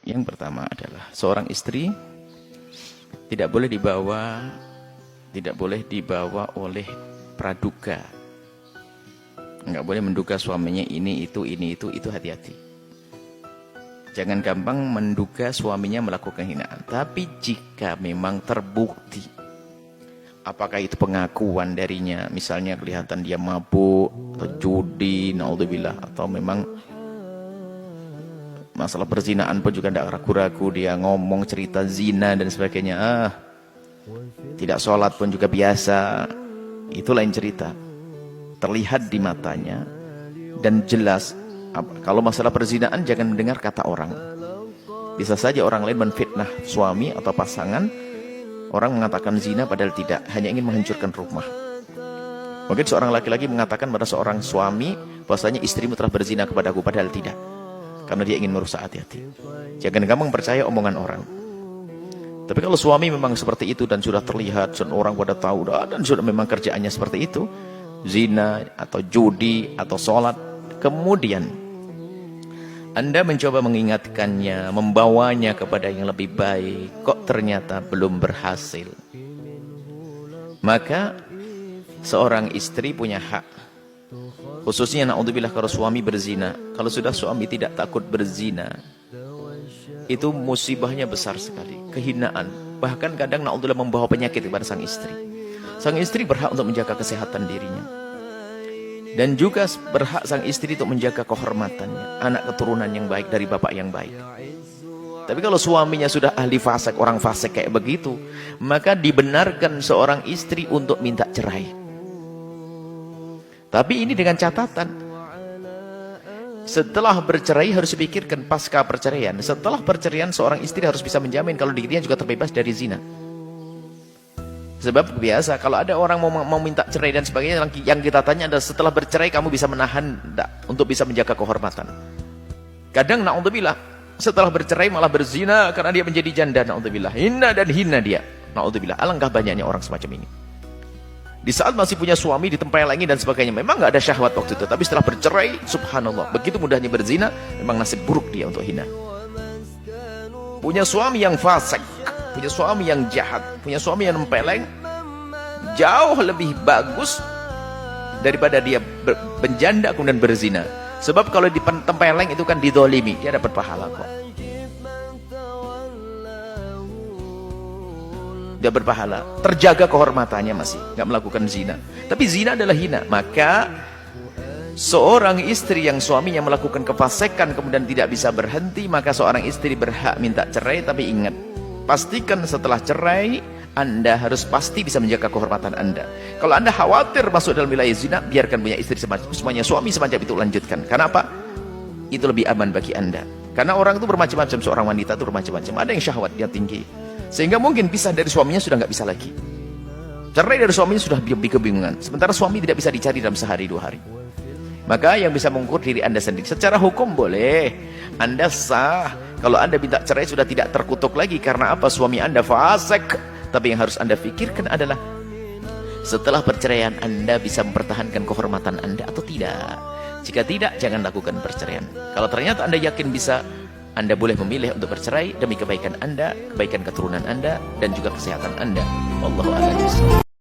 Yang pertama adalah seorang istri tidak boleh dibawa oleh praduga. Enggak boleh menduga suaminya ini itu hati-hati. Jangan gampang menduga suaminya melakukan hinaan. Tapi jika memang terbukti, apakah itu pengakuan darinya, misalnya kelihatan dia mabuk atau judi, naudzubillah, atau memang masalah perzinaan pun juga tidak ragu-ragu, dia ngomong cerita zina dan sebagainya, tidak sholat pun juga biasa, itu lain cerita. Terlihat di matanya dan jelas. Kalau masalah perzinaan jangan mendengar kata orang. Bisa saja orang lain menfitnah suami atau pasangan, orang mengatakan zina padahal tidak, hanya ingin menghancurkan rumah. Mungkin seorang laki-laki mengatakan pada seorang suami bahwasanya istrimu telah berzina kepadaku, padahal tidak, karena dia ingin merusak hati-hati. Jangan gampang percaya omongan orang. Tapi kalau suami memang seperti itu dan sudah terlihat dan orang pada tahu dan sudah memang kerjaannya seperti itu, zina atau judi atau sholat, kemudian Anda mencoba mengingatkannya, membawanya kepada yang lebih baik, kok ternyata belum berhasil, maka seorang istri punya hak, khususnya naudzubillah kalau suami berzina. Kalau sudah suami tidak takut berzina, itu musibahnya besar sekali, kehinaan, bahkan kadang naudzubillah membawa penyakit kepada sang istri. Sang istri berhak untuk menjaga kesehatan dirinya, dan juga berhak sang istri untuk menjaga kehormatannya, anak keturunan yang baik dari bapak yang baik. Tapi kalau suaminya sudah ahli fasik, orang fasik kayak begitu, maka dibenarkan seorang istri untuk minta cerai. Tapi ini dengan catatan, setelah bercerai harus dipikirkan pasca perceraian. Setelah perceraian seorang istri harus bisa menjamin kalau dirinya juga terbebas dari zina. Sebab biasa kalau ada orang mau minta cerai dan sebagainya, yang kita tanya adalah setelah bercerai kamu bisa menahan enggak untuk bisa menjaga kehormatan. Kadang naudzubillah setelah bercerai malah berzina karena dia menjadi janda, naudzubillah, hina dia, naudzubillah. Alangkah banyaknya orang semacam ini. Di saat masih punya suami ditempelengin dan sebagainya, memang nggak ada syahwat waktu itu, tapi setelah bercerai, subhanallah, begitu mudahnya berzina, memang nasib buruk dia untuk hina. Punya suami yang fasik, punya suami yang jahat, punya suami yang nempeleng, jauh lebih bagus daripada dia berjanda kemudian berzina. Sebab kalau ditempeleng itu kan didolimi, dia dapat pahala kok. Dia berpahala, terjaga kehormatannya, masih nggak melakukan zina. Tapi zina adalah hina. Maka seorang istri yang suaminya melakukan kefasikan kemudian tidak bisa berhenti, maka seorang istri berhak minta cerai. Tapi ingat, pastikan setelah cerai Anda harus pasti bisa menjaga kehormatan Anda. Kalau Anda khawatir masuk dalam wilayah zina, biarkan punya istri semuanya suami semacam itu, lanjutkan. Karena apa? Itu lebih aman bagi Anda. Karena orang itu bermacam-macam, seorang wanita itu bermacam-macam. Ada yang syahwat dia tinggi, sehingga mungkin pisah dari suaminya sudah nggak bisa lagi. Cerai dari suaminya sudah kebingungan. Sementara suami tidak bisa dicari dalam sehari dua hari. Maka yang bisa mengukur diri Anda sendiri. Secara hukum boleh, Anda sah. Kalau Anda minta cerai sudah tidak terkutuk lagi. Karena apa? Suami Anda fasik. Tapi yang harus Anda pikirkan adalah setelah perceraian Anda bisa mempertahankan kehormatan Anda atau tidak. Jika tidak, jangan lakukan perceraian. Kalau ternyata Anda yakin bisa, Anda boleh memilih untuk bercerai demi kebaikan Anda, kebaikan keturunan Anda, dan juga kesehatan A'ndha. Wallahu a'lam.